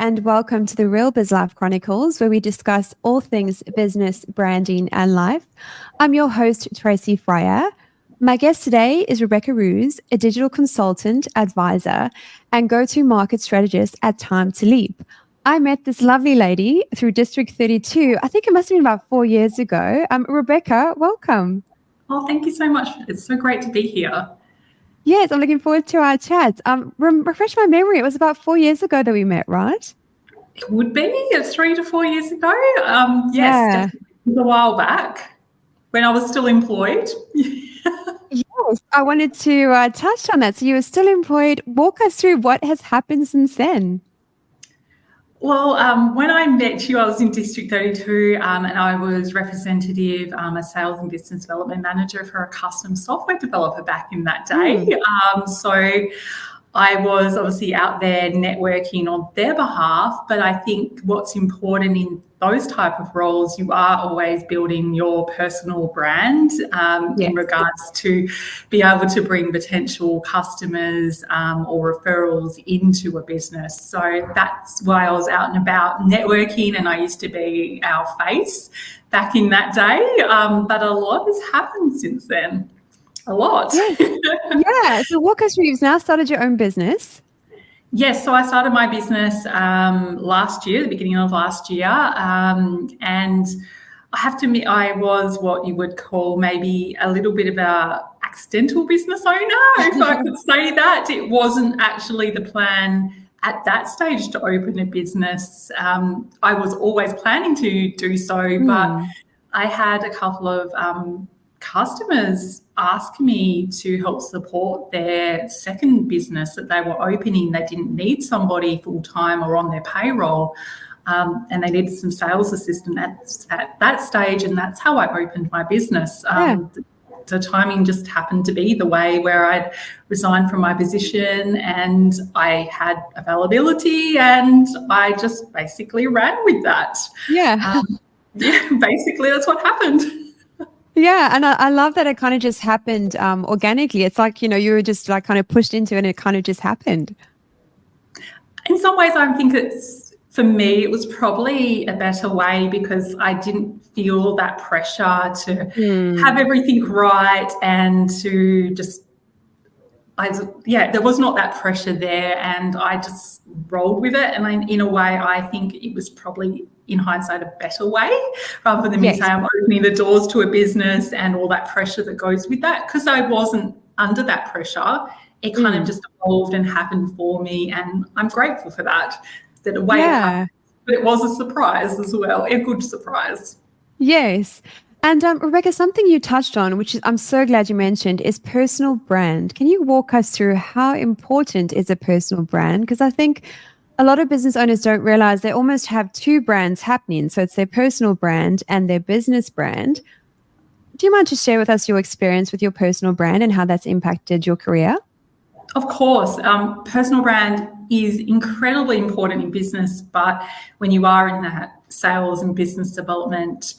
and welcome to the Real Biz Life Chronicles, where we discuss all things business, branding, and life. I'm your host, Tracy Fryer. My guest today is Rebecca Ruiz, a digital consultant, advisor, and go-to-market strategist at Time to Leap. I met this lovely lady through District 32. I think it must have been about 4 years ago. Rebecca, welcome. Oh, thank you so much. It's so great to be here. Yes, I'm looking forward to our chat. Refresh my memory. It was about 4 years ago that we met, right? It would be 3 to 4 years ago. Yes, Yeah. definitely. It was a while back when I was still employed. Yes, I wanted to touch on that. So you were still employed. Walk us through what has happened since then. Well, when I met you, I was in District 32 and I was representative, a sales and business development manager for a custom software developer back in that day. So I was obviously out there networking on their behalf, but I think what's important in those type of roles, you are always building your personal brand in regards to be able to bring potential customers or referrals into a business. So that's why I was out and about networking, and I used to be our face back in that day. But a lot has happened since then. A lot. Yeah. So walk us through. You've now started your own business. Yes, so I started my business last year, the beginning of last year, and I have to admit I was what you would call maybe a little bit of a accidental business owner, if I could say that. It wasn't actually the plan at that stage to open a business. I was always planning to do so, but I had a couple of customers ask me to help support their second business that they were opening. They didn't need somebody full-time or on their payroll, and they needed some sales assistant at that stage, and that's how I opened my business. The timing just happened to be the way where I'd resigned from my position and I had availability, and I just basically ran with that. Basically that's what happened. Yeah, and I love that it kind of just happened organically. It's like, you were just like kind of pushed into it and it kind of just happened. In some ways, I think for me, it was probably a better way because I didn't feel that pressure to have everything right and to just, there was not that pressure there, and I just rolled with it. And in a way, I think it was probably, in hindsight, a better way, rather than me saying I'm opening the doors to a business and all that pressure that goes with that, because I wasn't under that pressure. It kind of just evolved and happened for me, and I'm grateful for that. That a way it happened, but it was a surprise as well, a good surprise. Yes. And Rebecca, something you touched on, which I'm so glad you mentioned, is personal brand. Can you walk us through how important is a personal brand? Because I think a lot of business owners don't realize they almost have two brands happening. So it's their personal brand and their business brand. Do you mind to share with us your experience with your personal brand and how that's impacted your career? Of course. Personal brand is incredibly important in business, but when you are in that sales and business development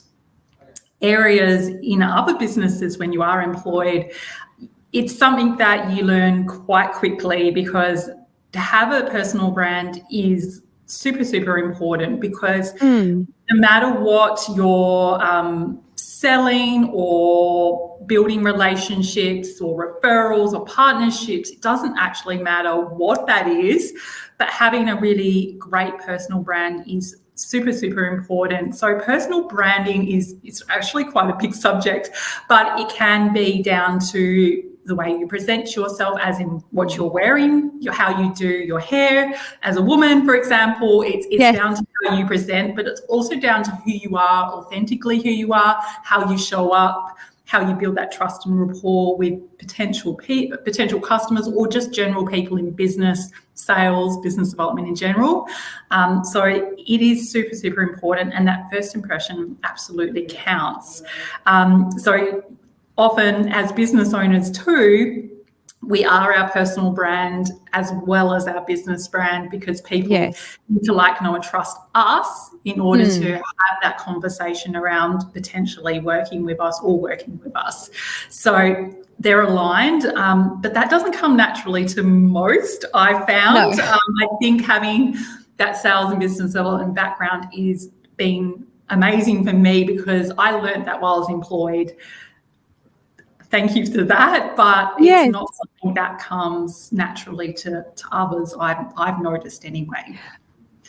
areas in other businesses, when you are employed, it's something that you learn quite quickly, because to have a personal brand is super, super important, because no matter what you're selling or building relationships or referrals or partnerships, it doesn't actually matter what that is, but having a really great personal brand is super, super important. So personal branding is actually quite a big subject, but it can be down to the way you present yourself, as in what you're wearing, how you do your hair. As a woman, for example, it's down to how you present, but it's also down to who you are, authentically who you are, how you show up, how you build that trust and rapport with potential customers or just general people in business, sales, business development in general. So it is super, super important, and that first impression absolutely counts. So often as business owners too, we are our personal brand as well as our business brand, because people need to like, know and trust us in order to have that conversation around potentially working with us or working with us. So they're aligned, but that doesn't come naturally to most, I found. I think having that sales and business development background is been amazing for me because I learned that while I was employed. Thank you for that, but Yes. it's not something that comes naturally to others. I've noticed anyway.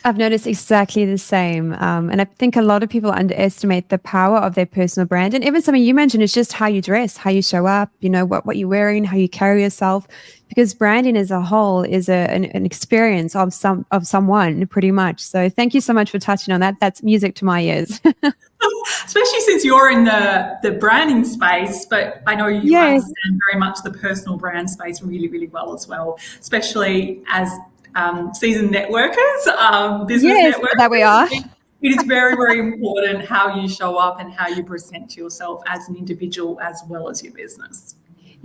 I've noticed exactly the same. And I think a lot of people underestimate the power of their personal brand. And even something you mentioned is just how you dress, how you show up, what you're wearing, how you carry yourself. Because branding as a whole is an experience of someone pretty much. So thank you so much for touching on that. That's music to my ears. Especially since you're in the branding space, but I know you understand very much the personal brand space really, really well as well, especially as seasoned networkers, business networkers. That we are. It is very, very important how you show up and how you present yourself as an individual as well as your business.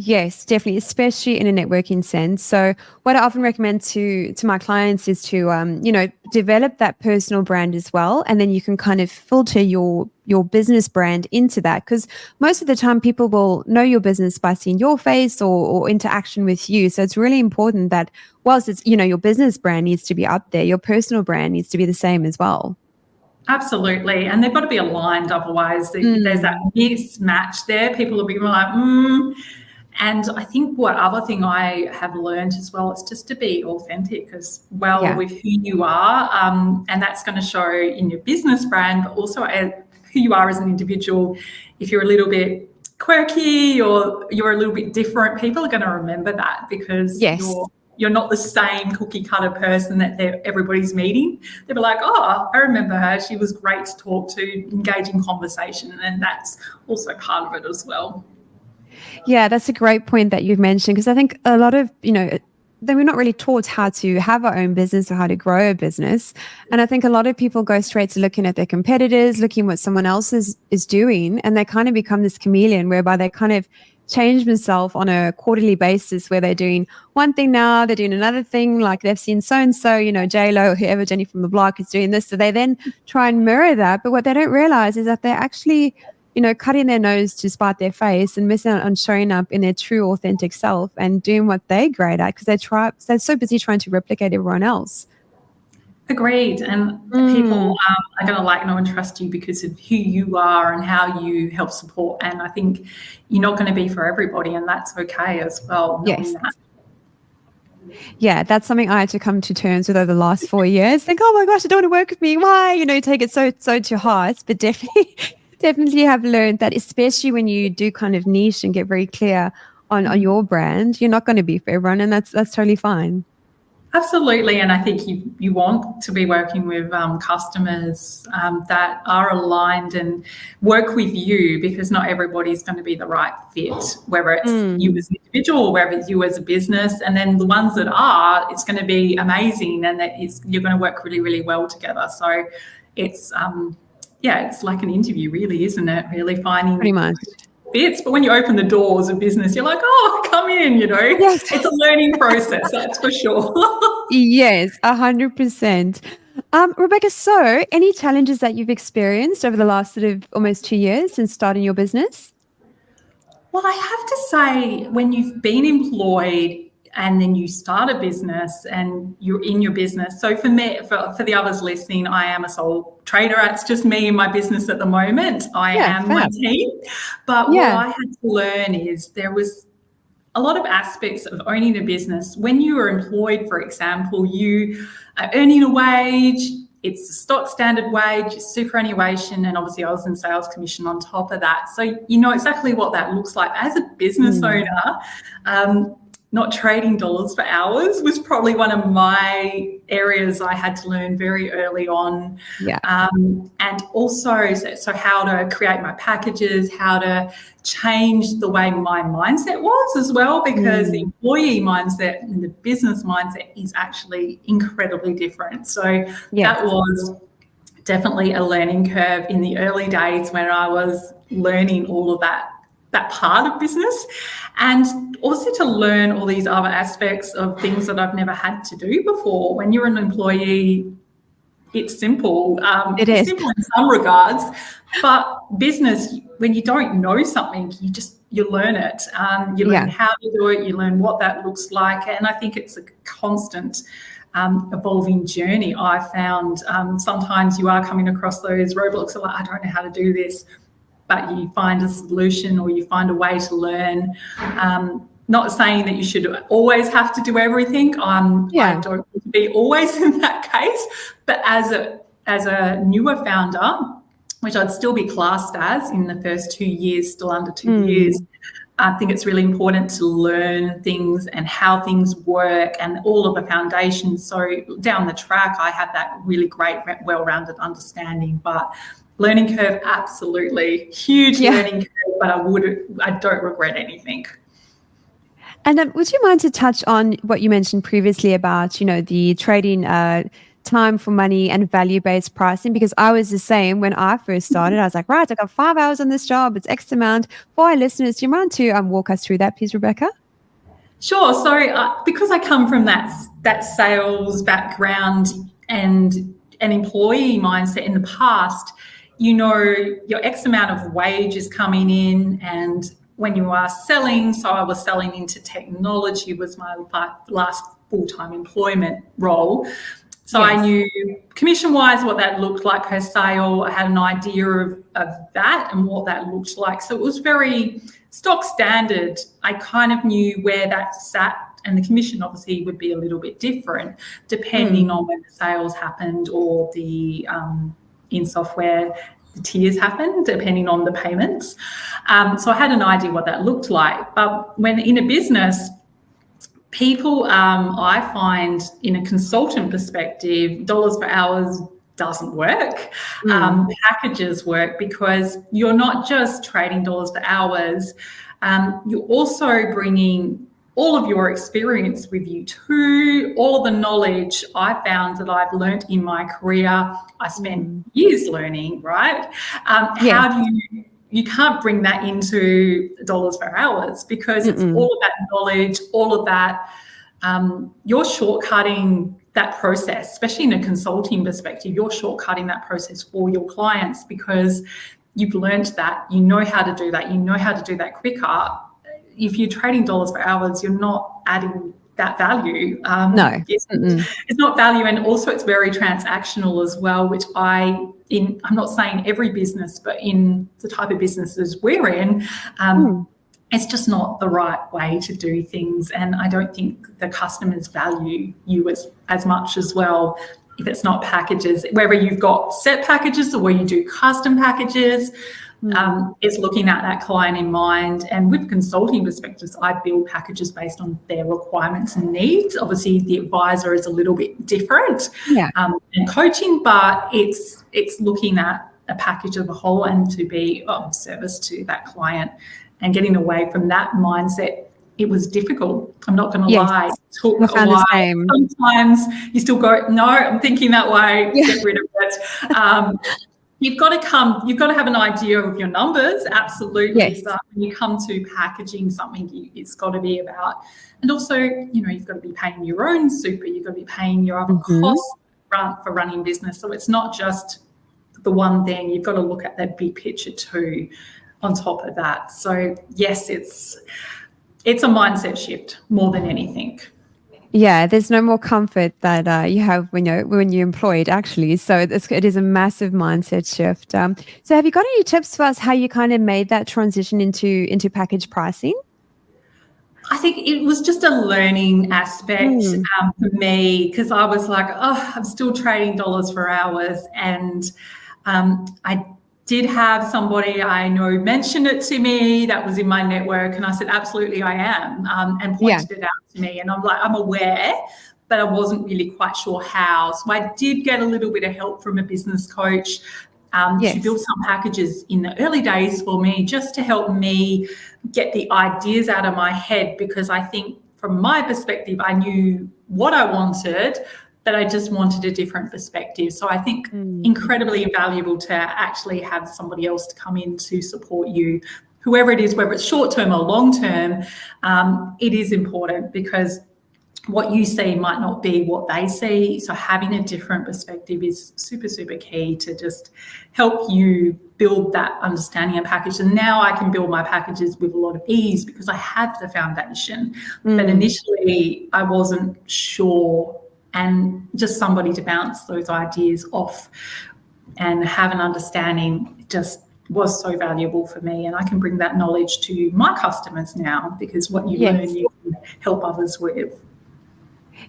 Yes, definitely, especially in a networking sense. So what I often recommend to my clients is to, develop that personal brand as well. And then you can kind of filter your business brand into that. Because most of the time people will know your business by seeing your face or interaction with you. So it's really important that whilst it's, your business brand needs to be up there, your personal brand needs to be the same as well. Absolutely. And they've got to be aligned. Otherwise, there's that mismatch there. People will be like, And I think what other thing I have learned as well is just to be authentic as well with who you are. And that's going to show in your business brand, but also who you are as an individual. If you're a little bit quirky or you're a little bit different, people are going to remember that because you're not the same cookie cutter person that everybody's meeting. They'll be like, oh, I remember her. She was great to talk to, engage in conversation. And that's also part of it as well. Yeah, that's a great point that you've mentioned because I think a lot of, then we're not really taught how to have our own business or how to grow a business. And I think a lot of people go straight to looking at their competitors, looking what someone else is doing, and they kind of become this chameleon whereby they kind of change themselves on a quarterly basis where they're doing one thing now, they're doing another thing, like they've seen so-and-so, J-Lo or whoever, Jenny from the block is doing this. So they then try and mirror that. But what they don't realize is that they're actually cutting their nose to spite their face and missing out on showing up in their true, authentic self and doing what they're great at because they're so busy trying to replicate everyone else. Agreed. And people are going to like, know and trust you because of who you are and how you help support. And I think you're not going to be for everybody, and that's okay as well. Yes. Yeah, that's something I had to come to terms with over the last 4 years. Think, oh my gosh, I don't want to work with me. Why? Take it so to heart. But definitely have learned that, especially when you do kind of niche and get very clear on your brand, you're not going to be for everyone, and that's totally fine. Absolutely, and I think you want to be working with customers that are aligned and work with you because not everybody's going to be the right fit, whether it's you as an individual or whether it's you as a business. And then the ones that are, it's going to be amazing, and you're going to work really, really well together. So it's it's like an interview, really, isn't it? Really finding pretty much fits. But when you open the doors of business, you're like, oh, come in, Yes. It's a learning process, that's for sure. Yes, 100%. Rebecca, so any challenges that you've experienced over the last sort of almost 2 years since starting your business? Well, I have to say, when you've been employed and then you start a business and you're in your business. So for me, for the others listening, I am a sole trader. It's just me and my business at the moment. I am my team. But what I had to learn is there was a lot of aspects of owning a business. When you are employed, for example, you are earning a wage. It's the stock standard wage, superannuation, and obviously I was in sales commission on top of that. So you know exactly what that looks like. As a business owner, not trading dollars for hours was probably one of my areas I had to learn very early on. And also, so how to create my packages, how to change the way my mindset was as well, because the employee mindset and the business mindset is actually incredibly different. So that was definitely a learning curve in the early days when I was learning all of that part of business, and also to learn all these other aspects of things that I've never had to do before. When you're an employee, it's simple. It's simple in some regards, but business, when you don't know something, you learn it. You learn how to do it, you learn what that looks like, and I think it's a constant evolving journey. I found sometimes you are coming across those roadblocks of like, I don't know how to do this, but you find a solution or you find a way to learn. Not saying that you should always have to do everything. I don't want to be always in that case, but as a newer founder, which I'd still be classed as in the first 2 years, still under 2 years, I think it's really important to learn things and how things work and all of the foundations. So down the track, I had that really great, well-rounded understanding. But learning curve, absolutely. Huge learning curve, but I don't regret anything. And would you mind to touch on what you mentioned previously about, the trading time for money and value-based pricing? Because I was the same when I first started. I was like, right, I got 5 hours on this job. It's X amount. For our listeners, do you mind to walk us through that, please, Rebecca? Sure. So because I come from that sales background and an employee mindset in the past, your X amount of wage is coming in, and when you are selling, so I was selling into technology, was my last full-time employment role. So I knew commission-wise what that looked like per sale. I had an idea of that and what that looked like. So it was very stock standard. I kind of knew where that sat, and the commission obviously would be a little bit different depending on when the sales happened or the in software the tiers happened depending on the payments. So I had an idea what that looked like. But when in a business, people, I find in a consultant perspective, dollars per hours doesn't work. Packages work because you're not just trading dollars per hours. You're also bringing all of your experience with you too, all of the knowledge I found that I've learnt in my career. I spent years learning, right? How do you can't bring that into dollars per hours because it's all of that knowledge, all of that. You're shortcutting that process, especially in a consulting perspective. You're shortcutting that process for your clients because you've learned that, you know how to do that, you know how to do that quicker. If you're trading dollars per hours, you're not adding that value. No. It's not value, and also it's very transactional as well, which I'm not saying every business, but in the type of businesses we're in, it's just not the right way to do things. And I don't think the customers value you as much as well if it's not packages. Whether you've got set packages or where you do custom packages, is looking at that client in mind. And with consulting perspectives, I build packages based on their requirements and needs. Obviously, the advisor is a little bit different in coaching, but it's looking at a package of a whole and to be of service to that client and getting away from that mindset. It was difficult. I'm not going to lie. It took a while. Sometimes you still go, no, I'm thinking that way, get rid of it. You've got to have an idea of your numbers, absolutely. Yes. But when you come to packaging something, it's got to be about, and also, you've got to be paying your own super, you've got to be paying your other costs for running business. So it's not just the one thing, you've got to look at that big picture too on top of that. So yes, it's a mindset shift more than anything. Yeah, there's no more comfort that you have when you're employed, actually. So it is a massive mindset shift. So have you got any tips for us how you kind of made that transition into package pricing? I think it was just a learning aspect for me, because I was like, I'm still trading dollars for hours. And I did have somebody I know mention it to me that was in my network, and I said, absolutely, I am, and pointed it out to me. And I'm like, I'm aware, but I wasn't really quite sure how. So I did get a little bit of help from a business coach to build some packages in the early days for me, just to help me get the ideas out of my head, because I think from my perspective, I knew what I wanted, but I just wanted a different perspective. So I think incredibly invaluable to actually have somebody else to come in to support you, whoever it is, whether it's short-term or long-term. It is important because what you see might not be what they see. So having a different perspective is super, super key to just help you build that understanding of package. And now I can build my packages with a lot of ease because I have the foundation. But initially I wasn't sure and just somebody to bounce those ideas off and have an understanding just was so valuable for me. And I can bring that knowledge to my customers now, because what you learn, you can help others with.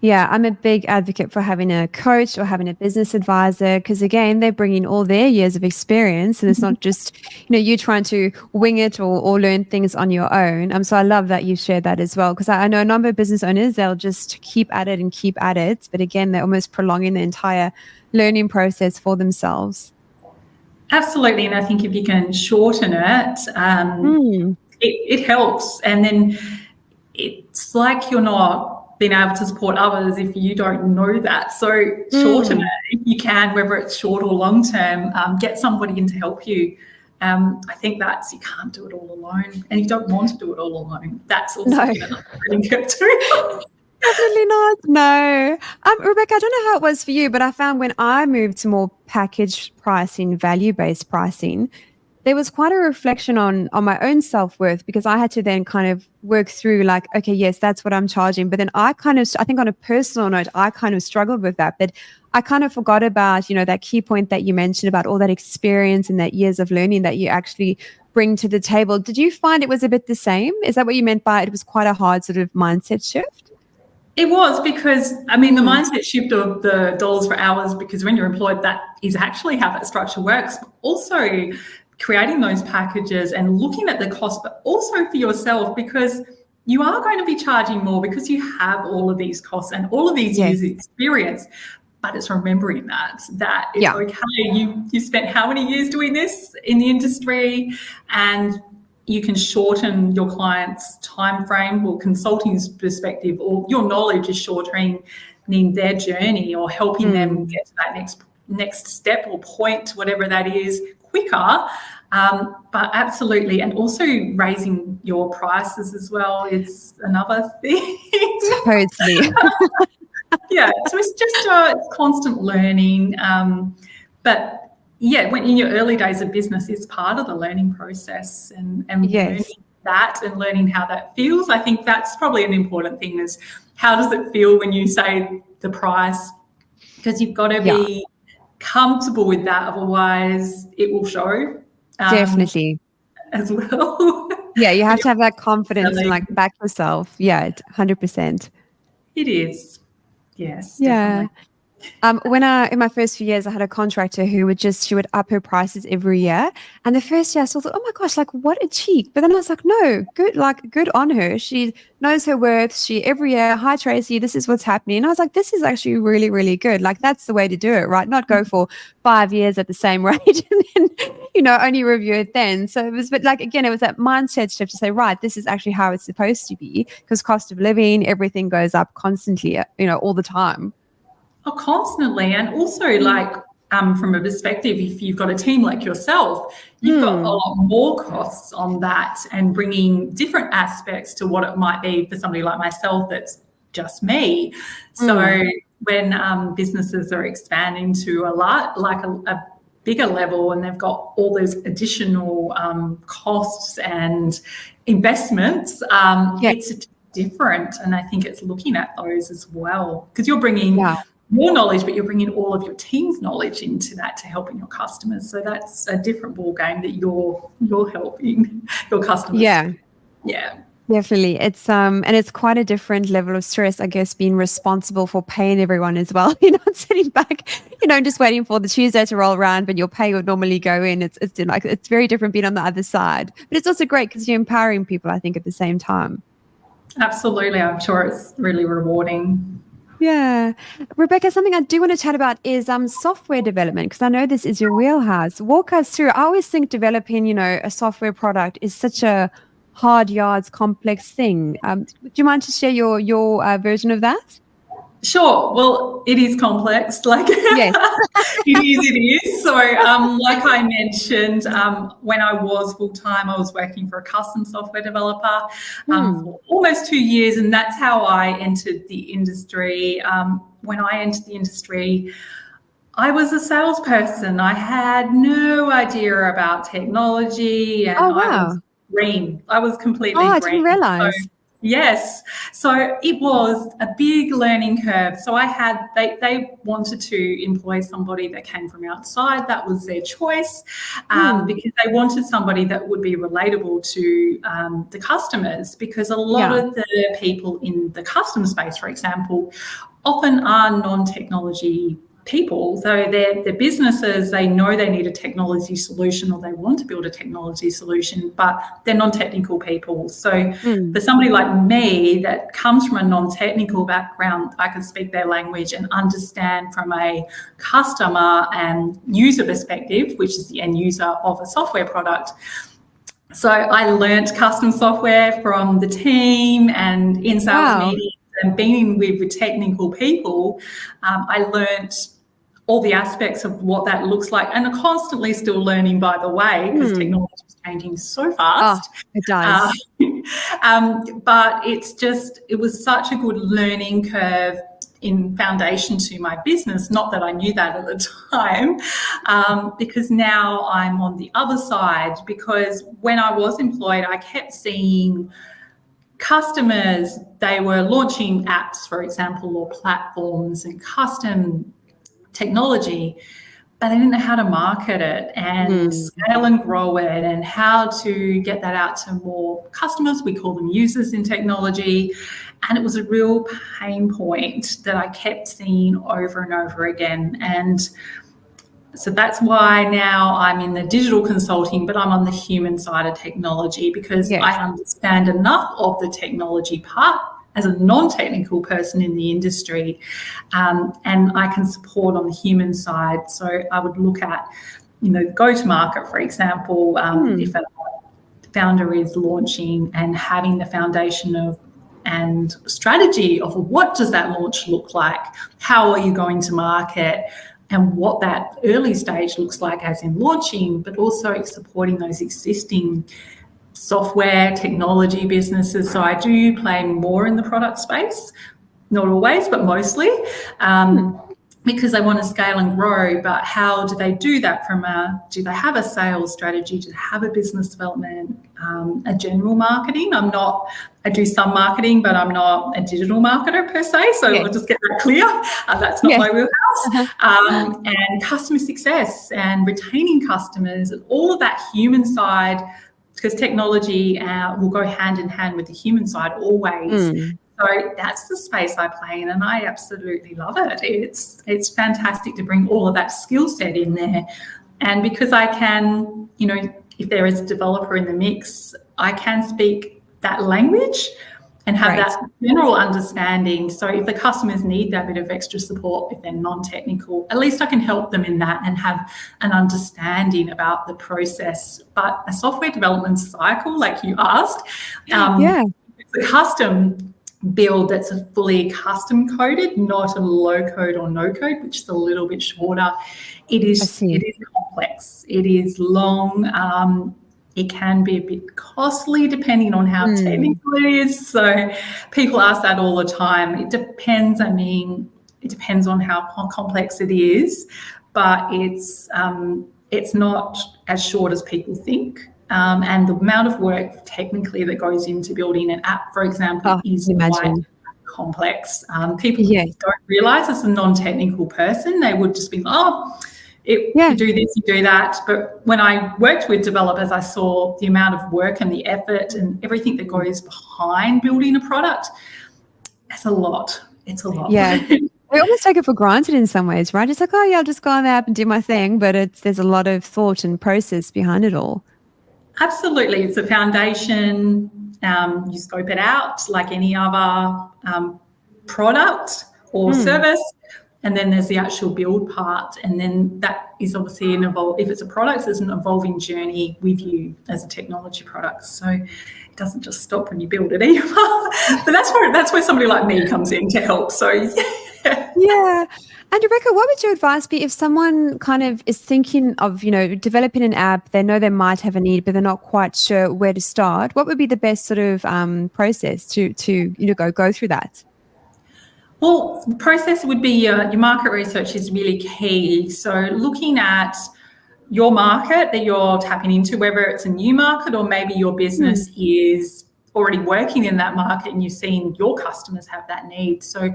Yeah, I'm a big advocate for having a coach or having a business advisor, because again, they bring in all their years of experience, and it's not just, you trying to wing it or learn things on your own. So I love that you shared that as well, because I know a number of business owners, they'll just keep at it and keep at it. But again, they're almost prolonging the entire learning process for themselves. Absolutely. And I think if you can shorten it, it helps. And then it's like you're not being able to support others if you don't know that. So shorten it if you can, whether it's short or long term. Get somebody in to help you. I think you can't do it all alone, and you don't want to do it all alone. That's also another learning curve too. Definitely not. No. Rebecca, I don't know how it was for you, but I found when I moved to more package pricing, value-based pricing, there was quite a reflection on my own self-worth, because I had to then kind of work through like, okay, yes, that's what I'm charging. But then I think on a personal note, I kind of struggled with that. But I kind of forgot about, that key point that you mentioned about all that experience and that years of learning that you actually bring to the table. Did you find it was a bit the same? Is that what you meant by it was quite a hard sort of mindset shift? It was, because, the mindset shift of the dollars for hours, because when you're employed, that is actually how that structure works. But also creating those packages and looking at the cost, but also for yourself, because you are going to be charging more because you have all of these costs and all of these years experience. But it's remembering that it's okay. You spent how many years doing this in the industry, and you can shorten your client's time frame or consulting's perspective, or your knowledge is shortening their journey or helping them get to that next step or point, whatever that is, quicker. But absolutely, and also raising your prices as well is another thing. Totally. Yeah, so it's just constant learning. But yeah, when in your early days of business, it's part of the learning process and learning that and learning how that feels. I think that's probably an important thing, is how does it feel when you say the price? Because you've got to be comfortable with that, otherwise it will show. Definitely. As well. Yeah, you have to have that confidence and like back yourself. Yeah, 100%. It is. Yes, yeah. definitely. When in my first few years, I had a contractor who would up her prices every year. And the first year I thought, oh my gosh, like what a cheek. But then I was like, no, good on her. She knows her worth. She every year, hi Tracy, this is what's happening. And I was like, this is actually really, really good. Like that's the way to do it, right? Not go for 5 years at the same rate and then, only review it then. So it was, but like, again, it was that mindset shift to say, right, this is actually how it's supposed to be, because cost of living, everything goes up constantly, all the time. Oh, constantly. And also from a perspective, if you've got a team like yourself, you've got a lot more costs on that, and bringing different aspects to what it might be for somebody like myself that's just me. So when businesses are expanding to a bigger level, and they've got all those additional costs and investments, it's different. And I think it's looking at those as well, because you're bringing more knowledge, but you're bringing all of your team's knowledge into that to helping your customers. So that's a different ball game that you're helping your customers. Yeah. Definitely. It's and it's quite a different level of stress, I guess, being responsible for paying everyone as well. You're not sitting back, just waiting for the Tuesday to roll around when your pay would normally go in. It's very different being on the other side. But it's also great because you're empowering people, I think, at the same time. Absolutely. I'm sure it's really rewarding. Yeah. Rebecca, something I do want to chat about is software development, because I know this is your wheelhouse. Walk us through. I always think developing, a software product is such a hard yards, complex thing. Do you mind to share your version of that? Sure. Well, it is complex. Yes. It is. So, like I mentioned, when I was full-time, I was working for a custom software developer for almost 2 years, and that's how I entered the industry. When I entered the industry, I was a salesperson. I had no idea about technology, and I was green. I was completely green. I didn't realize. Yes. So it was a big learning curve. So they wanted to employ somebody that came from outside. That was their choice, because they wanted somebody that would be relatable to the customers, because a lot of the people in the custom space, for example, often are non-technology people. So they're businesses, they know they need a technology solution, or they want to build a technology solution, but they're non-technical people. So for somebody like me that comes from a non-technical background, I can speak their language and understand from a customer and user perspective, which is the end user of a software product. So I learnt custom software from the team and in sales meetings, and being with technical people, I learnt all the aspects of what that looks like, and are constantly still learning, by the way, because technology is changing so fast. It does. But it was such a good learning curve in foundation to my business. Not that I knew that at the time, because now I'm on the other side, because when I was employed, I kept seeing customers, they were launching apps, for example, or platforms and custom technology, but they didn't know how to market it and scale and grow it, and how to get that out to more customers. We call them users in technology. And it was a real pain point that I kept seeing over and over again. And so that's why now I'm in the digital consulting, but I'm on the human side of technology, because I understand enough of the technology part as a non-technical person in the industry, and I can support on the human side. So I would look at, go-to-market, for example, if a founder is launching and having the foundation of and strategy of what does that launch look like, how are you going to market, and what that early stage looks like as in launching, but also supporting those existing software technology businesses. So I do play more in the product space, not always, but mostly, because they want to scale and grow. But how do they do that? Do they have a sales strategy? Do they have a business development, a general marketing? I do some marketing, but I'm not a digital marketer per se. So I'll just get that clear. That's not my wheelhouse. And customer success and retaining customers, and all of that human side, because technology will go hand in hand with the human side always. So that's the space I play in, and I absolutely love it. It's fantastic to bring all of that skill set in there. And because I can, if there is a developer in the mix, I can speak that language and have that general understanding. So if the customers need that bit of extra support, if they're non-technical, at least I can help them in that and have an understanding about the process. But a software development cycle, like you asked, it's a custom build that's a fully custom coded, not a low code or no code, which is a little bit shorter. It is complex. It is long. It can be a bit costly depending on how technical it is. So people ask that all the time. It depends. It depends on how complex it is, but it's not as short as people think. And the amount of work technically that goes into building an app, for example, is quite complex. People don't realise, as a non-technical person, they would just be, you do this, you do that. But when I worked with developers, I saw the amount of work and the effort and everything that goes behind building a product. It's a lot. Yeah. We almost take it for granted in some ways, right? It's like, I'll just go on the app and do my thing. But there's a lot of thought and process behind it all. Absolutely. It's a foundation. You scope it out like any other product or service. And then there's the actual build part. And then that is obviously if it's a product, it's an evolving journey with you as a technology product. So it doesn't just stop when you build it either. But that's where somebody like me comes in to help. So yeah. And Rebecca, what would your advice be if someone kind of is thinking of, developing an app, they know they might have a need, but they're not quite sure where to start? What would be the best sort of process to go through that? Well, the process would be your market research is really key. So looking at your market that you're tapping into, whether it's a new market or maybe your business is already working in that market and you've seen your customers have that need. So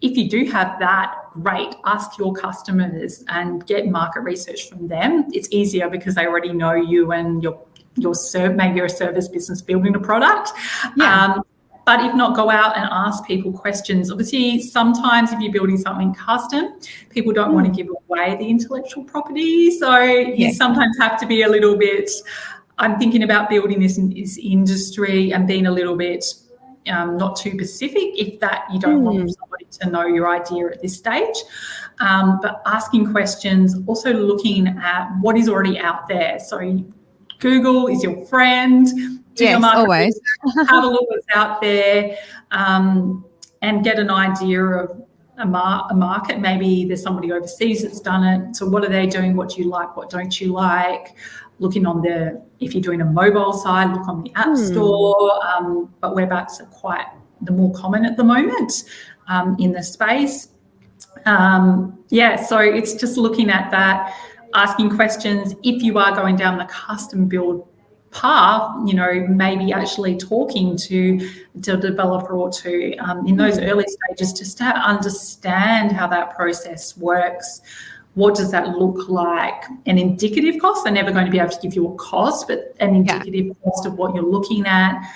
if you do have that, great, ask your customers and get market research from them. It's easier because they already know you and maybe you're a service business building a product. But if not, go out and ask people questions. Obviously, sometimes if you're building something custom, people don't want to give away the intellectual property. So you sometimes have to be a little bit, I'm thinking about building this industry and being a little bit not too specific if that you don't want somebody to know your idea at this stage. But asking questions, also looking at what is already out there. So Google is your friend. Do your market always. research, have a look what's out there, and get an idea of a market. Maybe there's somebody overseas that's done it. So what are they doing? What do you like? What don't you like? Looking on if you're doing a mobile side, look on the App Store. But web apps are quite the more common at the moment in the space. So it's just looking at that, asking questions. If you are going down the custom build path, maybe actually talking to a developer or two in those early stages just to understand how that process works. What does that look like? An indicative cost, they're never going to be able to give you a cost, but an indicative cost of what you're looking at.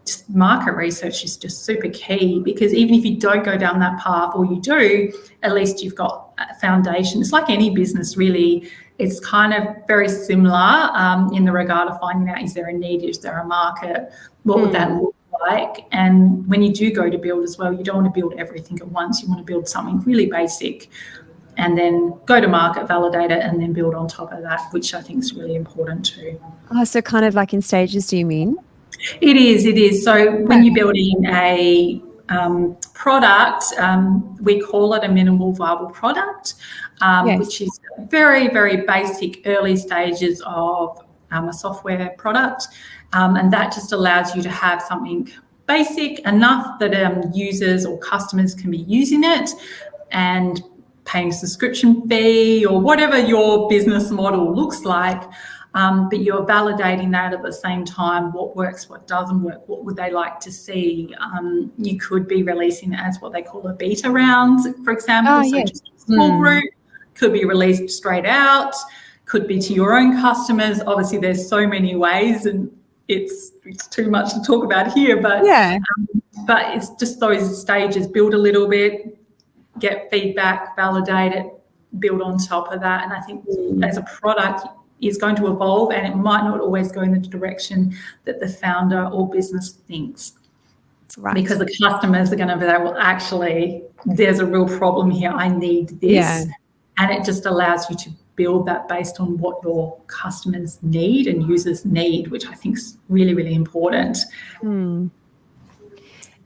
Just market research is just super key, because even if you don't go down that path, or you do, at least you've got a foundation. It's like any business, really. It's kind of very similar in the regard of finding out, is there a need, is there a market, what would that look like? And when you do go to build as well, you don't want to build everything at once. You want to build something really basic and then go to market, validate it, and then build on top of that, which I think is really important too. Oh, so kind of like in stages, do you mean? It is. So when you're building a product, we call it a minimal viable product, which is very, very basic early stages of a software product. And that just allows you to have something basic enough that users or customers can be using it and paying a subscription fee or whatever your business model looks like. But you're validating that at the same time, what works, what doesn't work, what would they like to see. You could be releasing it as what they call a beta round, for example. Just a small group, could be released straight out, could be to your own customers. Obviously, there's so many ways, and it's too much to talk about here, but it's just those stages. Build a little bit, get feedback, validate it, build on top of that. And I think as a product, is going to evolve, and it might not always go in the direction that the founder or business thinks. Right. Because the customers are going to be like, well, actually, there's a real problem here. I need this. Yeah. And it just allows you to build that based on what your customers need and users need, which I think is really, really important.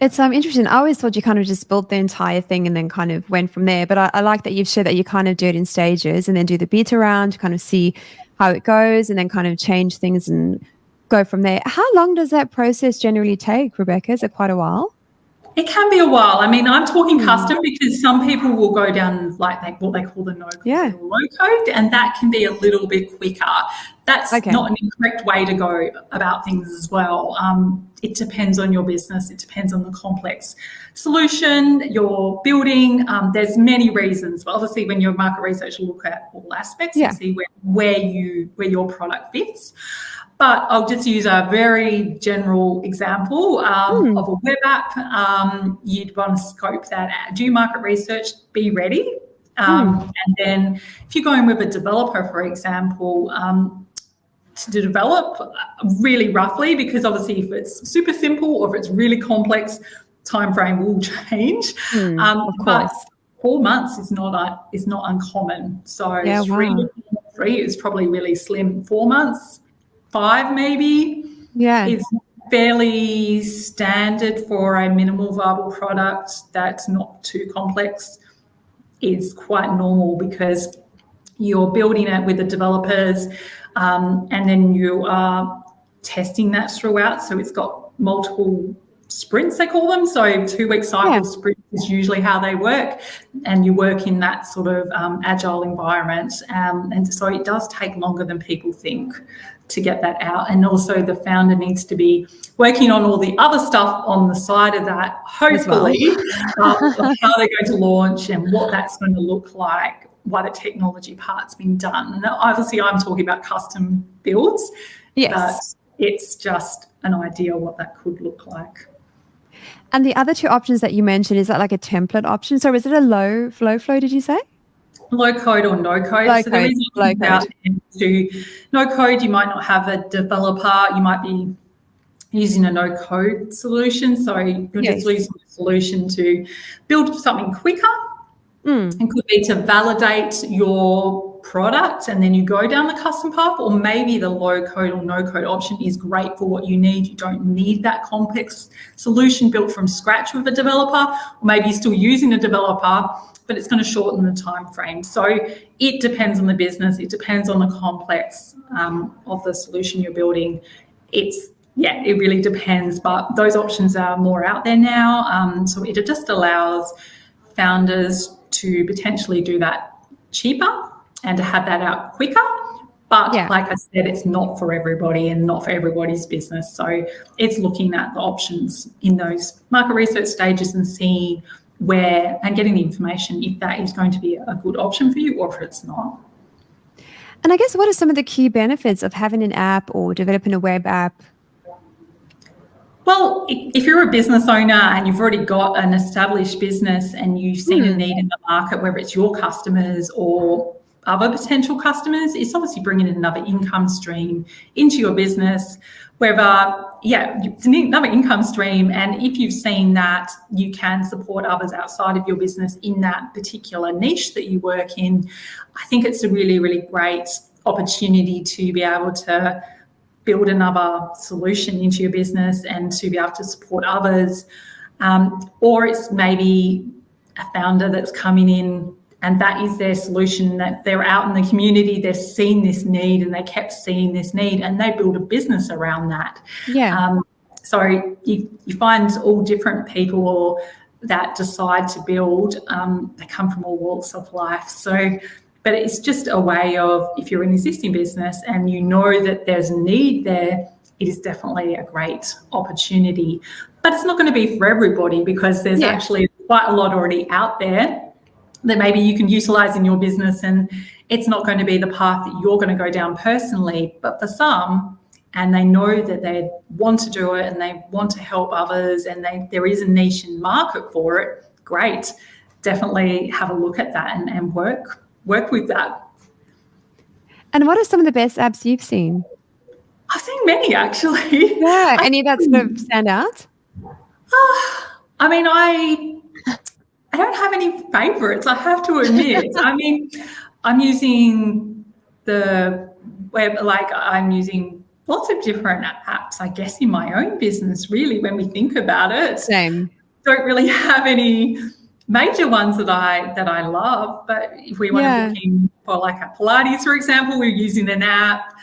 It's interesting. I always thought you kind of just built the entire thing and then kind of went from there. But I like that you've shared that you kind of do it in stages and then do the beta round to kind of see how it goes and then kind of change things and go from there. How long does that process generally take, Rebecca? Is it quite a while? It can be a while. I mean, I'm talking custom because some people will go down like what they call the no-code or low-code, and that can be a little bit quicker. That's not an incorrect way to go about things as well. It depends on your business. It depends on the complex solution you're building. There's many reasons. But obviously, when you're market research, you look at all aspects and see where your product fits. But I'll just use a very general example of a web app. You'd want to scope that out. Do market research, be ready. And then if you're going with a developer, for example, to develop really roughly, because obviously if it's super simple or if it's really complex, time frame will change. Of course. But 4 months is not uncommon. So 3 is probably really slim. 4 months, 5 maybe, is fairly standard for a minimal viable product that's not too complex. Is quite normal because you're building it with the developers and then you are testing that throughout. So it's got multiple sprints, they call them. So 2-week cycle sprints is usually how they work, and you work in that sort of agile environment. And so it does take longer than people think to get that out. And also the founder needs to be working on all the other stuff on the side of that, hopefully, of how they're going to launch and what that's going to look like, why the technology part's been done. And obviously I'm talking about custom builds, but it's just an idea what that could look like. And the other two options that you mentioned, is that like a template option? So is it a low flow, did you say? Low code or no code. So there is options to no code. You might not have a developer. You might be using a no code solution. So you're just using a solution to build something quicker. It could be to validate your product and then you go down the custom path, or maybe the low code or no code option is great for what you need. You don't need that complex solution built from scratch with a developer, or maybe you're still using a developer, but it's going to shorten the time frame. So it depends on the business. It depends on the complex of the solution you're building. It really depends, but those options are more out there now. So it just allows founders to potentially do that cheaper and to have that out quicker. But like I said, it's not for everybody and not for everybody's business. So it's looking at the options in those market research stages and seeing where, and getting the information if that is going to be a good option for you or if it's not. And I guess what are some of the key benefits of having an app or developing a web app? Well, if you're a business owner and you've already got an established business and you've seen a need in the market, whether it's your customers or other potential customers, it's obviously bringing another income stream into your business, whether, it's another income stream. And if you've seen that you can support others outside of your business in that particular niche that you work in, I think it's a really, really great opportunity to be able to build another solution into your business and to be able to support others. Or it's maybe a founder that's coming in and that is their solution, that they're out in the community, they've seen this need and they kept seeing this need and they build a business around that. So you find all different people that decide to build, they come from all walks of life. So, but it's just a way of, if you're an existing business and you know that there's a need there, it is definitely a great opportunity. But it's not going to be for everybody because there's actually quite a lot already out there that maybe you can utilise in your business, and it's not going to be the path that you're going to go down personally. But for some, and they know that they want to do it and they want to help others and there is a niche and market for it, great. Definitely have a look at that and work with that. And what are some of the best apps you've seen? I've seen many, actually. Yeah, any that sort of stand out? I mean, I don't have any favourites, I have to admit. I mean, I'm using the web, like I'm using lots of different apps, I guess, in my own business, really, when we think about it. Same. Don't really have any major ones that I love, but if we want to book in for like a Pilates, for example, we're using an app.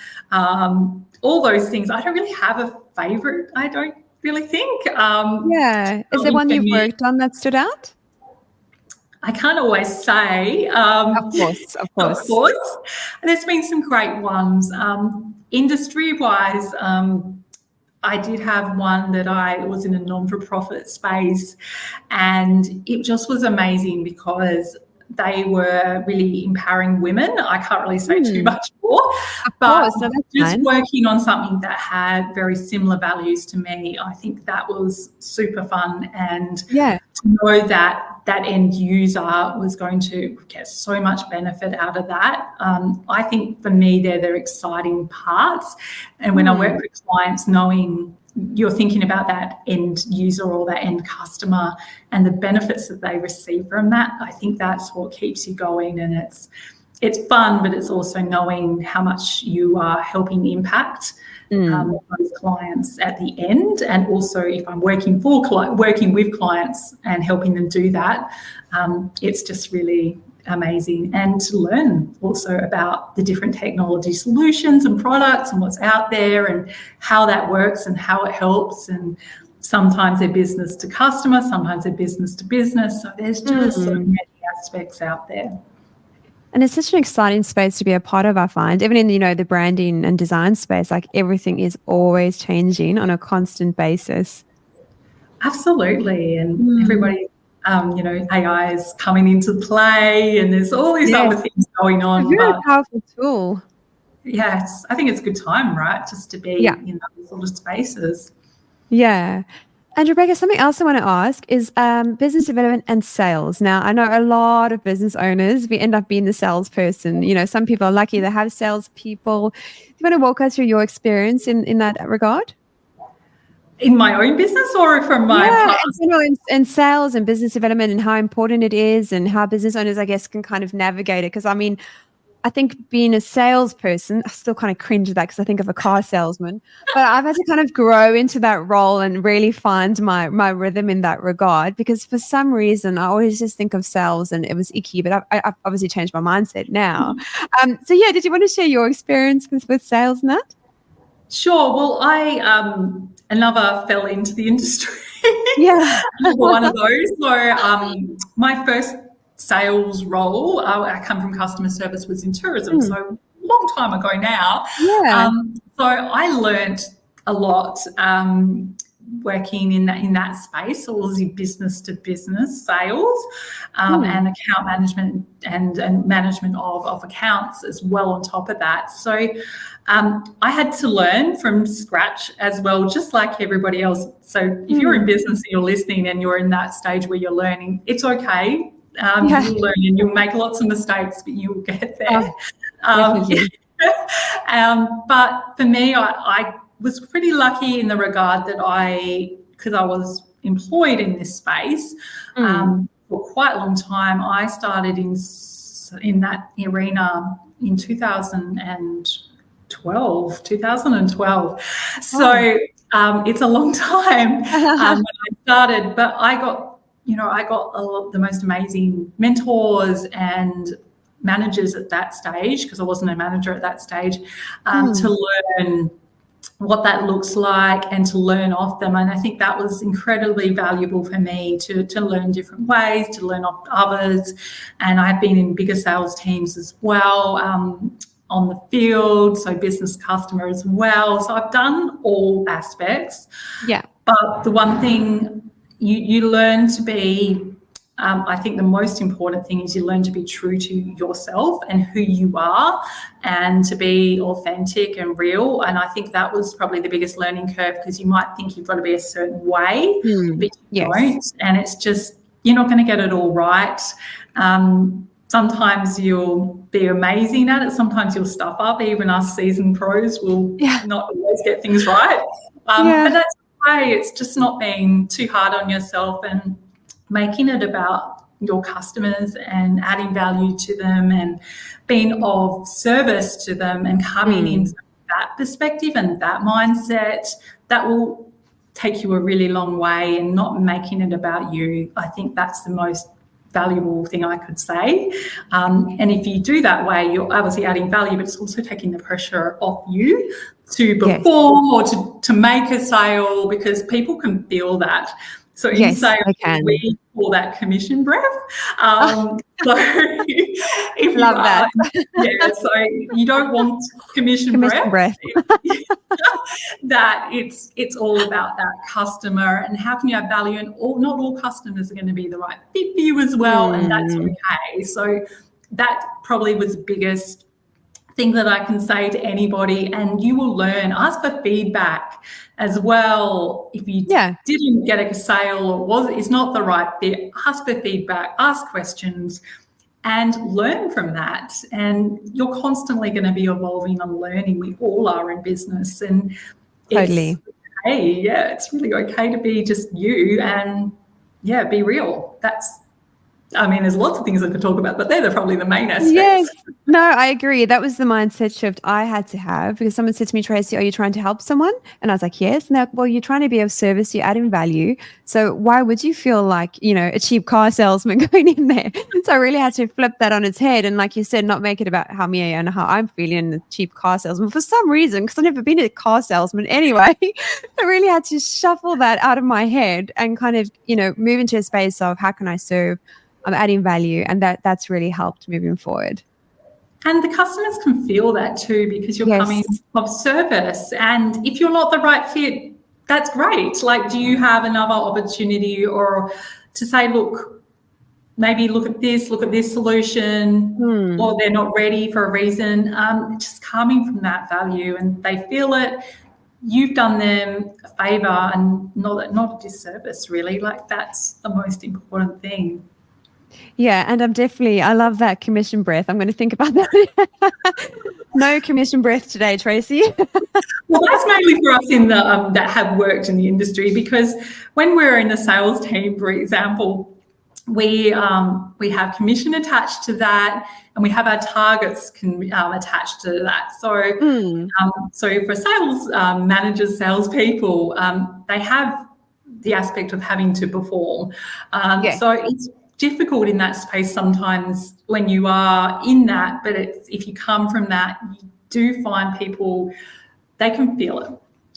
All those things. I don't really have a favourite, I don't really think. Is there one you've worked on that stood out? I can't always say. Of course. There's been some great ones. Industry-wise, I did have one that I was in a non-for-profit space, and it just was amazing because they were really empowering women. I can't really say too much more, but just working on something that had very similar values to me, I think that was super fun. And to know that that end user was going to get so much benefit out of that, I think for me they're the exciting parts. And when I work with clients, knowing you're thinking about that end user or that end customer and the benefits that they receive from that, I think that's what keeps you going. And it's fun, but it's also knowing how much you are helping impact those clients at the end. And also if I'm working with clients and helping them do that, it's just really amazing. And to learn also about the different technology solutions and products and what's out there and how that works and how it helps. And sometimes they're business to customer, sometimes they're business to business. So there's just so many aspects out there. And it's such an exciting space to be a part of, I find. Even in, the branding and design space, like everything is always changing on a constant basis. Absolutely. And Mm. everybody, AI is coming into play and there's all these Yes, other things going a on. very But powerful tool. yeah, I think it's a good time, right? Just to Yeah. be in those sort of spaces. Yeah. And Rebecca, something else I want to ask is business development and sales. Now, I know a lot of business owners, we end up being the salesperson. Some people are lucky they have salespeople. Do you want to walk us through your experience in that regard? In my own business or from my Yeah, past? and in sales and business development and how important it is and how business owners, I guess, can kind of navigate it. Because I think being a salesperson, I still kind of cringe at that because I think of a car salesman, but I've had to kind of grow into that role and really find my rhythm in that regard because for some reason I always just think of sales and it was icky, but I've obviously changed my mindset now. So yeah, did you want to share your experience with sales and that? Sure. Well, I another fell into the industry. Yeah. Another one of those. So my first sales role, I come from customer service, was in tourism. Mm, So a long time ago now. yeah. So I learned a lot working in that space, all the business to business sales Mm, and account management and management of accounts as well on top of that. So I had to learn from scratch as well, just like everybody else. So if you're in mm, business and you're listening and you're in that stage where you're learning, it's okay. yeah. You'll learn and you'll make lots of mistakes, but you'll get there. Oh, definitely. But for me, I was pretty lucky in the regard that because I was employed in this space Mm, for quite a long time, I started in that arena in 2012. oh. So it's a long time when I started, but I got the most amazing mentors and managers at that stage, because I wasn't a manager at that stage, Mm, to learn what that looks like and to learn off them. And I think that was incredibly valuable for me to learn different ways, to learn off others. And I've been in bigger sales teams as well, on the field, so business customer as well. So I've done all aspects. yeah, But the one thing you learn to be, I think the most important thing is you learn to be true to yourself and who you are and to be authentic and real. And I think that was probably the biggest learning curve, because you might think you've got to be a certain way, but you yes. don't. And it's just, you're not going to get it all right. Sometimes you'll be amazing at it. Sometimes you'll stuff up. Even us seasoned pros will Yeah, not always get things right. But yeah. that's okay. It's just not being too hard on yourself and making it about your customers and adding value to them and being of service to them and coming in Mm, from that perspective and that mindset. That will take you a really long way, and not making it about you. I think that's the most valuable thing I could say. And if you do that way, you're obviously adding value, but it's also taking the pressure off you to yes. perform or to make a sale, because people can feel that. So in Yes, sales, I can. we call that commission breath. So if you Love that. are, yeah, so you don't want commission Commission breath. breath. That it's all about that customer and how can you add value, and not all customers are going to be the right fit for you as well, and that's Mm, okay. So that probably was the biggest thing that I can say to anybody. And you will learn. Ask for feedback as well. If you yeah, didn't get a sale or it's not the right fit, ask for feedback, ask questions, and learn from that. And you're constantly going to be evolving and learning. We all are in business, and it's totally. okay. Yeah, it's really okay to be just you and be real. There's lots of things I could talk about, but they're probably the main Yes. aspects. No, I agree. That was the mindset shift I had to have because someone said to me, Tracy, are you trying to help someone? And I was like, yes. And they're like, well, you're trying to be of service, you're adding value. So why would you feel like, a cheap car salesman going in there? So I really had to flip that on its head. And like you said, not make it about how me and how I'm feeling, the cheap car salesman for some reason, because I've never been a car salesman anyway. I really had to shuffle that out of my head and kind of, move into a space of how can I serve? I'm adding value, and that's really helped moving forward. And the customers can feel that too, because you're Yes. coming of service. And if you're not the right fit, that's great. Like, do you have another opportunity, or to say, look, maybe look at this solution, or they're not ready for a reason. Just coming from that value, and they feel it. You've done them a favour and not a disservice, really. Like, that's the most important thing. Yeah, and I love that commission breath. I'm going to think about that. No commission breath today, Tracy. Well, that's mainly for us in the that have worked in the industry, because when we're in the sales team, for example, we have commission attached to that, and we have our targets attached to that. So, so for sales managers, salespeople, they have the aspect of having to perform. So it's difficult in that space sometimes when you are in that, but if you come from that, you do find people, they can feel it.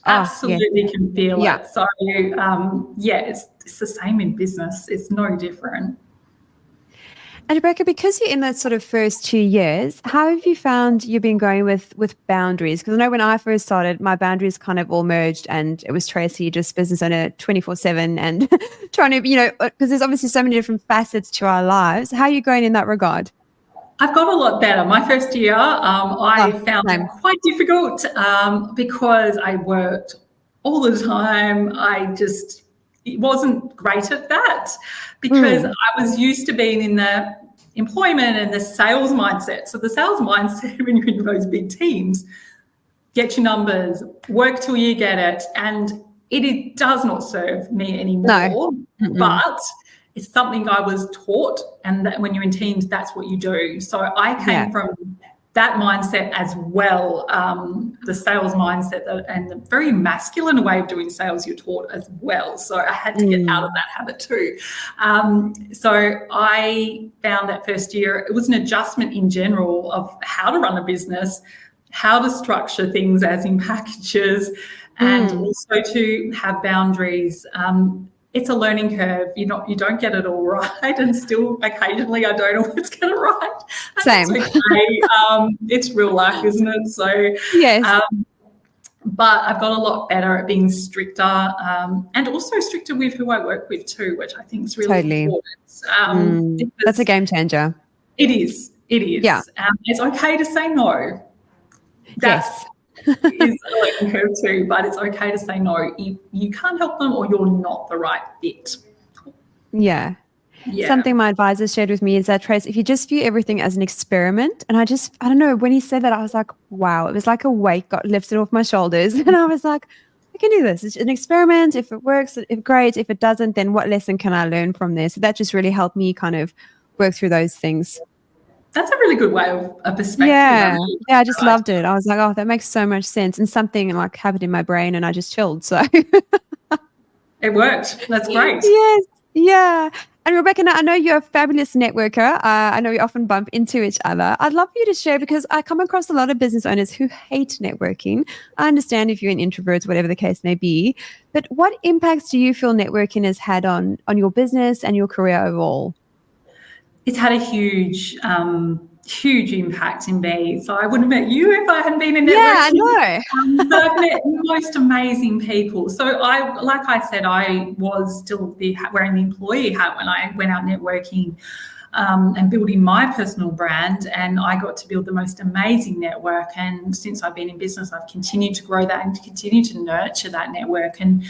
Absolutely can feel it. So it's the same in business. It's no different. And Rebecca, because you're in that sort of first 2 years, how have you found you've been going with boundaries? Because I know when I first started, my boundaries kind of all merged, and it was Tracy, just business owner 24/7, and trying to, because there's obviously so many different facets to our lives. How are you going in that regard? I've got a lot better. My first year, I found it quite difficult because I worked all the time. It wasn't great at that, because I was used to being in the employment and the sales mindset. So the sales mindset, when you're in those big teams, get your numbers, work till you get it. And it does not serve me anymore. No. But it's something I was taught, and that when you're in teams, that's what you do. So I came from that mindset as well, the sales mindset, and the very masculine way of doing sales you're taught as well. So I had to get out of that habit too. So I found that first year, it was an adjustment in general of how to run a business, how to structure things as in packages, and also to have boundaries. It's a learning curve. You don't get it all right, and still occasionally I don't always get it right. Same. It's okay. It's real life, isn't it? So yes. But I've got a lot better at being stricter, and also stricter with who I work with too, which I think is really important. That's a game changer. It is. Yeah. It's okay to say no. That's is a learning curve too, but it's okay to say no if you can't help them or you're not the right fit. Yeah. Something my advisor shared with me is that, Trace, if you just view everything as an experiment, and I don't know, when he said that, I was like, wow, it was like a weight got lifted off my shoulders. And I was like, I can do this. It's an experiment. If it works, great. If it doesn't, then what lesson can I learn from this? So that just really helped me kind of work through those things. That's a really good way of a perspective. Yeah, I just loved it. I was like, oh, that makes so much sense. And something like happened in my brain, and I just chilled. So it worked. That's great. Yes, yeah. And Rebecca, I know you're a fabulous networker. I know we often bump into each other. I'd love for you to share, because I come across a lot of business owners who hate networking. I understand if you're an introvert, whatever the case may be, but what impacts do you feel networking has had on your business and your career overall? It's had a huge impact in me. So I wouldn't have met you if I hadn't been in networking. Yeah, I know. But I've met the most amazing people. So like I said, I was still wearing the employee hat when I went out networking and building my personal brand, and I got to build the most amazing network. And since I've been in business, I've continued to grow that and continue to nurture that network. And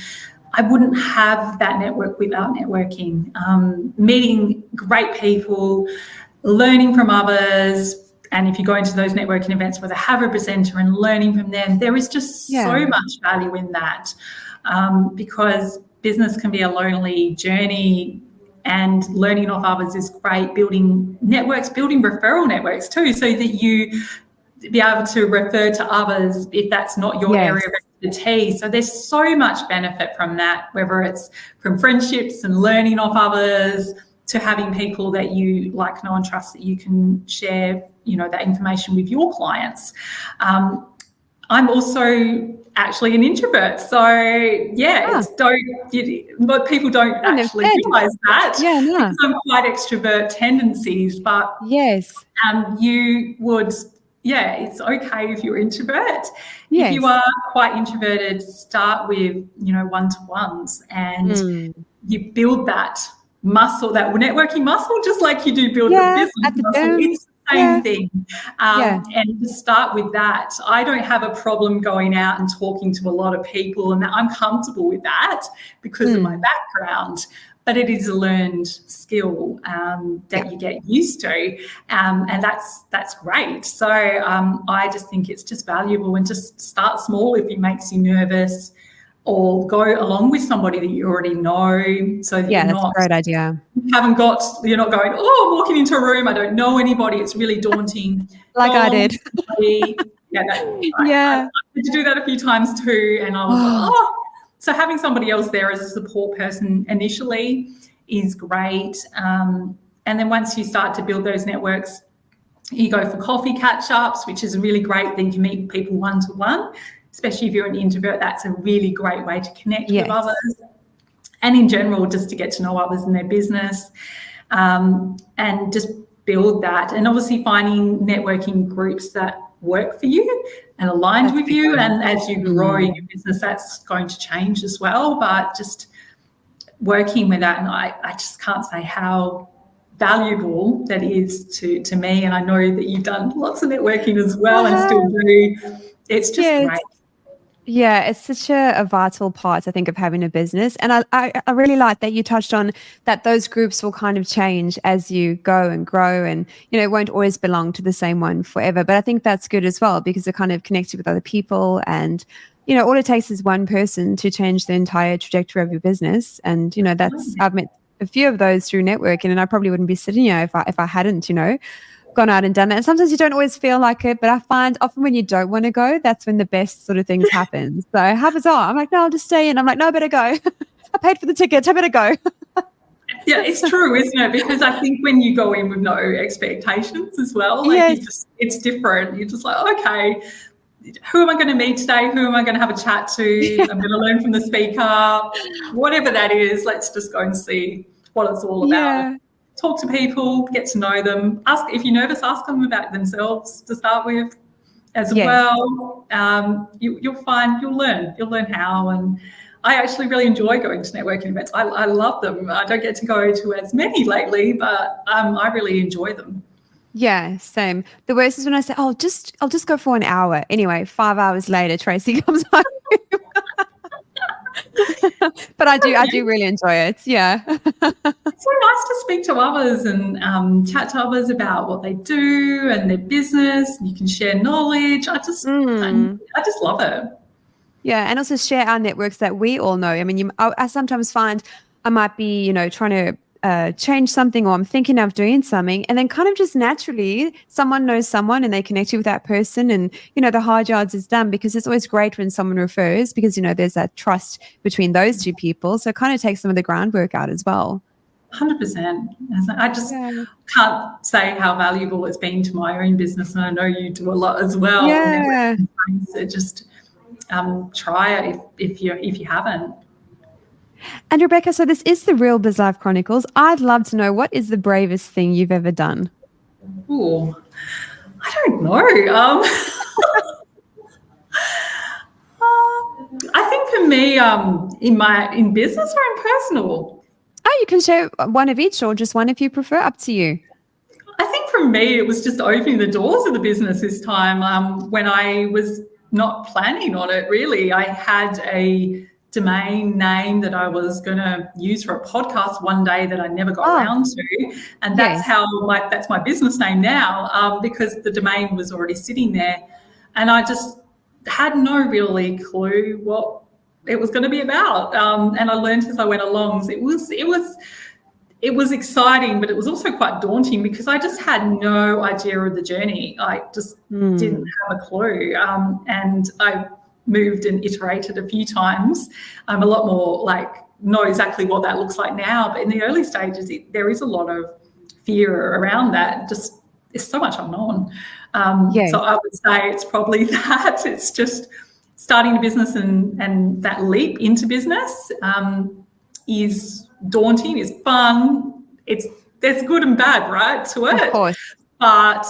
I wouldn't have that network without networking, meeting great people, learning from others. And if you go into those networking events where they have a presenter and learning from them, there is just so much value in that, because business can be a lonely journey, and learning off others is great. Building networks, building referral networks too, so that you be able to refer to others if that's not your area of expertise. So there's so much benefit from that, whether it's from friendships and learning off others to having people that you like, know and trust, that you can share, that information with your clients. I'm also actually an introvert. So yeah, but people don't actually realise that because I'm quite extrovert tendencies, but yes, you would, it's okay if you're introvert. yes. If you are quite introverted, start with, one-to-ones, and you build that muscle, that networking muscle, just like you do build the business muscle. It's the same thing. And to start with that, I don't have a problem going out and talking to a lot of people, and I'm comfortable with that because of my background. But it is a learned skill that you get used to, and that's great. So I just think it's just valuable, and just start small if it makes you nervous, or go along with somebody that you already know, so that that's a great idea. You're not going, I'm walking into a room, I don't know anybody, it's really daunting. Like I did. I had to do that a few times too, and I was like, so having somebody else there as a support person initially is great. And then once you start to build those networks, you go for coffee catch-ups, which is a really great thing to meet people one-to-one, especially if you're an introvert. That's a really great way to connect with others. And in general, just to get to know others in their business, and just build that. And obviously finding networking groups that work for you and aligned with you. And as you grow in your business, that's going to change as well. But just working with that, and I just can't say how valuable that is to me. And I know that you've done lots of networking as well and still do. It's just great. Yeah, it's such a vital part, I think, of having a business. And I really like that you touched on that those groups will kind of change as you go and grow, and, it won't always belong to the same one forever. But I think that's good as well, because it kind of connects you with other people, and, all it takes is one person to change the entire trajectory of your business. And, I've met a few of those through networking, and I probably wouldn't be sitting here if I hadn't, gone out and done that. And sometimes you don't always feel like it, but I find often when you don't want to go, that's when the best sort of things happen. So how bizarre. I'm like, no, I'll just stay in. I'm like, no, I better go. I paid for the ticket. I better go. Yeah, it's true, isn't it? Because I think when you go in with no expectations as well, it's different. You're just like, okay, who am I going to meet today? Who am I going to have a chat to? I'm going to learn from the speaker. Whatever that is, let's just go and see what it's all about. Talk to people, get to know them. If you're nervous, ask them about themselves to start with as well. You'll learn how. And I actually really enjoy going to networking events. I love them. I don't get to go to as many lately, but I really enjoy them. Yeah, same. The worst is when I say, I'll just go for an hour. Anyway, 5 hours later, Tracy comes home. But I do really enjoy it. Yeah. It's so nice to speak to others and chat to others about what they do and their business. You can share knowledge. I just love it. Yeah, and also share our networks that we all know. I mean, I sometimes find I might be, trying to change something, or I'm thinking of doing something, and then kind of just naturally someone knows someone and they connect you with that person, and the hard yards is done, because it's always great when someone refers, because there's that trust between those two people, so it kind of takes some of the groundwork out as well. 100%. I just can't say how valuable it's been to my own business, and I know you do a lot as well. So just try it if you haven't. And Rebecca, so this is the Real Biz Life Chronicles. I'd love to know, what is the bravest thing you've ever done? Oh, I don't know. I think for me, in business or in personal? Oh, you can share one of each, or just one if you prefer. Up to you. I think for me, it was just opening the doors of the business this time, when I was not planning on it, really. I had a domain name that I was going to use for a podcast one day that I never got around to, and that's that's my business name now, because the domain was already sitting there, and I just had no really clue what it was going to be about, and I learned as I went along. So it was exciting, but it was also quite daunting, because I just had no idea of the journey. I just didn't have a clue, and I moved and iterated a few times. I'm a lot more know exactly what that looks like now, but in the early stages there is a lot of fear around that. Just there's so much unknown. So I would say it's probably that. It's starting a business and that leap into business is daunting, is fun. There's good and bad, right, to it. Of course. But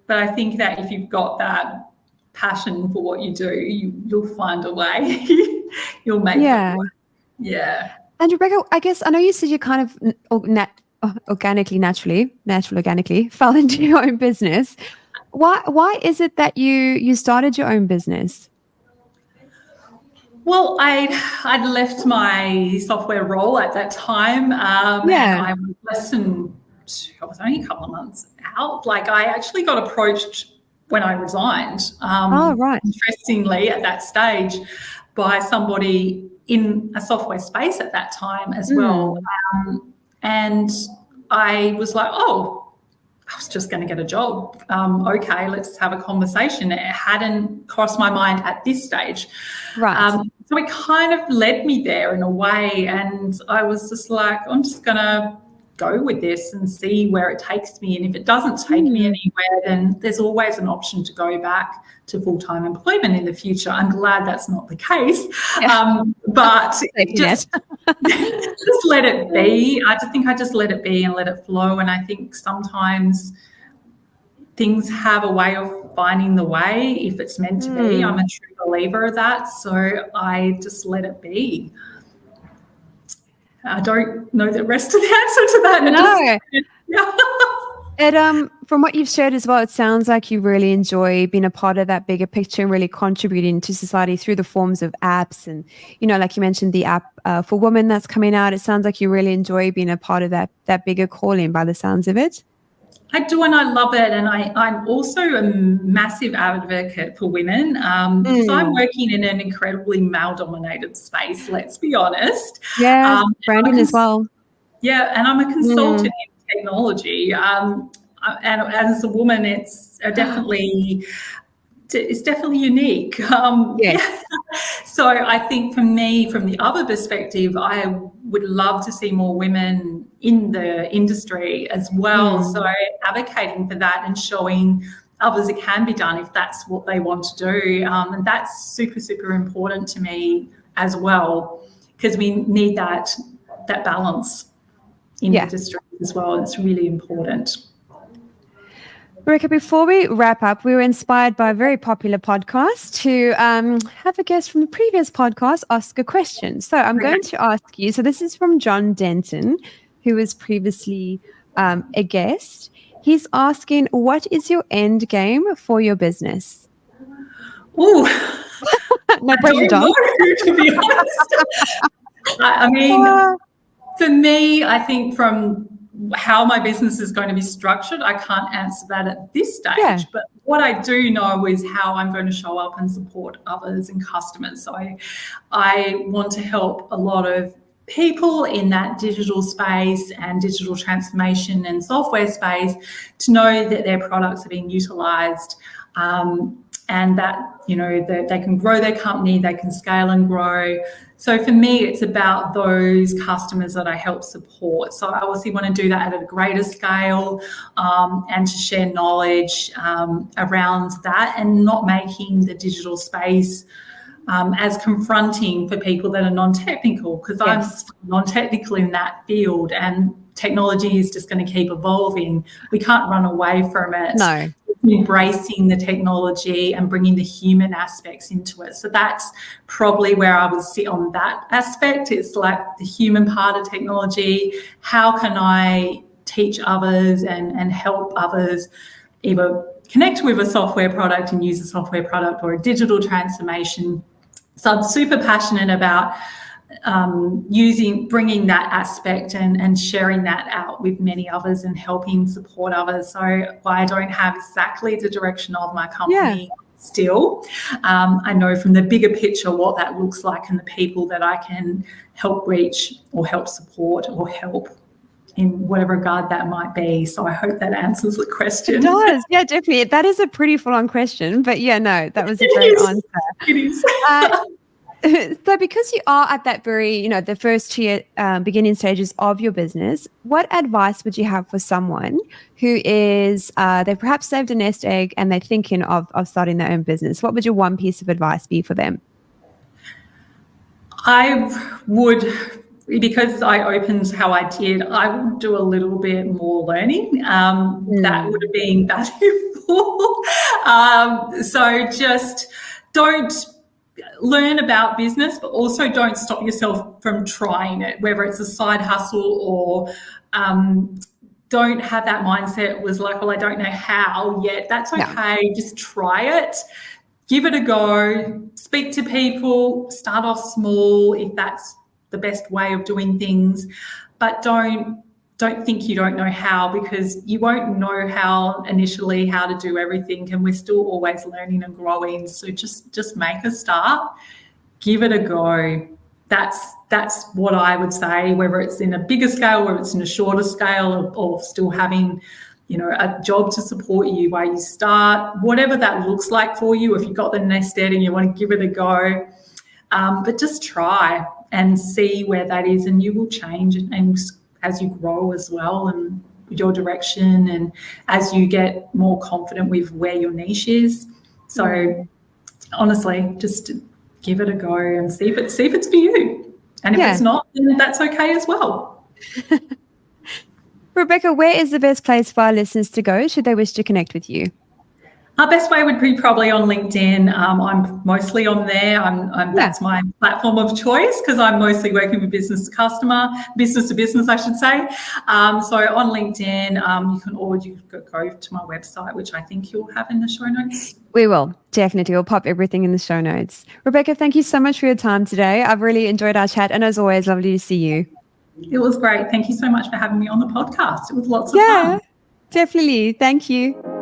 but I think that if you've got that passion for what you do, you'll find a way. You'll make it work. Yeah. And Rebecca, I guess I know you said you kind of naturally fell into your own business. Why is it that you started your own business? Well, I'd left my software role at that time, and I was only a couple of months out. Like, I actually got approached when I resigned. Right. Interestingly, at that stage, by somebody in a software space at that time as well, and I was like, I was just going to get a job. Okay, let's have a conversation. It hadn't crossed my mind at this stage. Right. So it kind of led me there in a way. And I was just like, I'm just going to go with this and see where it takes me. And if it doesn't take me anywhere, then there's always an option to go back to full-time employment in the future. I'm glad that's not the case. But just let it be. I think I just let it be and let it flow. And I think sometimes things have a way of finding the way if it's meant to be. I'm a true believer of that. So I just let it be. I don't know the rest of the answer to that. From what you've shared as well, it sounds like you really enjoy being a part of that bigger picture and really contributing to society through the forms of apps. And, like you mentioned, the app for women that's coming out, it sounds like you really enjoy being a part of that bigger calling by the sounds of it. I do, and I love it. And I'm also a massive advocate for women because I'm working in an incredibly male-dominated space, let's be honest. Yeah, branding as well. Yeah, and I'm a consultant in technology. And as a woman, it's definitely unique. Yes. So I think for me, from the other perspective, I would love to see more women in the industry as well. So advocating for that and showing others it can be done if that's what they want to do. And that's super, super important to me as well, because we need that balance in the industry as well. It's really important. Rebecca, before we wrap up, we were inspired by a very popular podcast to have a guest from the previous podcast ask a question. So I'm going to ask you, so this is from John Denton, who was previously a guest. He's asking, what is your end game for your business? Ooh. No pressure, John. To be honest. I mean, for me, I think from how my business is going to be structured, I can't answer that at this stage. But what I do know is how I'm going to show up and support others and customers. So I want to help a lot of people in that digital space and digital transformation and software space to know that their products are being utilised and that, that they can grow their company, they can scale and grow. So for me, it's about those customers that I help support. So I obviously want to do that at a greater scale and to share knowledge around that and not making the digital space as confronting for people that are non-technical, because I'm non-technical in that field and technology is just going to keep evolving. We can't run away from it. No. Embracing the technology and bringing the human aspects into it. So that's probably where I would sit on that aspect. It's like the human part of technology. How can I teach others and help others either connect with a software product and use a software product or a digital transformation? So I'm super passionate about bringing that aspect and sharing that out with many others and helping support others. So I don't have exactly the direction of my company still. I know from the bigger picture what that looks like and the people that I can help reach or help support or help in whatever regard that might be. So I hope that answers the question. It does. Yeah, definitely. That is a pretty full-on question, but that was a great answer. It is. So because you are at that very, the first tier beginning stages of your business, what advice would you have for someone who is, they've perhaps saved a nest egg and they're thinking of starting their own business? What would your one piece of advice be for them? I would, because I opened how I did, I would do a little bit more learning. That would have been valuable. So just don't learn about business, but also don't stop yourself from trying it, whether it's a side hustle or don't have that mindset was like, well, I don't know how yet. That's okay. No. Just try it. Give it a go. Speak to people. Start off small if that's the best way of doing things. But don't think you don't know how, because you won't know how initially how to do everything, and we're still always learning and growing. So just make a start. Give it a go. That's what I would say, whether it's in a bigger scale, whether it's in a shorter scale, or still having a job to support you while you start, whatever that looks like for you. If you've got the nest egg and you want to give it a go, but just try and see where that is, and you will change and as you grow as well, and your direction, and as you get more confident with where your niche is. So honestly, just give it a go and see if it's for you. And if it's not, then that's okay as well. Rebecca, where is the best place for our listeners to go should they wish to connect with you? Our best way would be probably on LinkedIn. I'm mostly on there. That's my platform of choice, because I'm mostly working with business to customer, business to business, I should say. So on LinkedIn, you could go to my website, which I think you'll have in the show notes. We will, definitely. We'll pop everything in the show notes. Rebecca, thank you so much for your time today. I've really enjoyed our chat, and as always, lovely to see you. It was great. Thank you so much for having me on the podcast. It was lots of fun. Yeah, definitely. Thank you.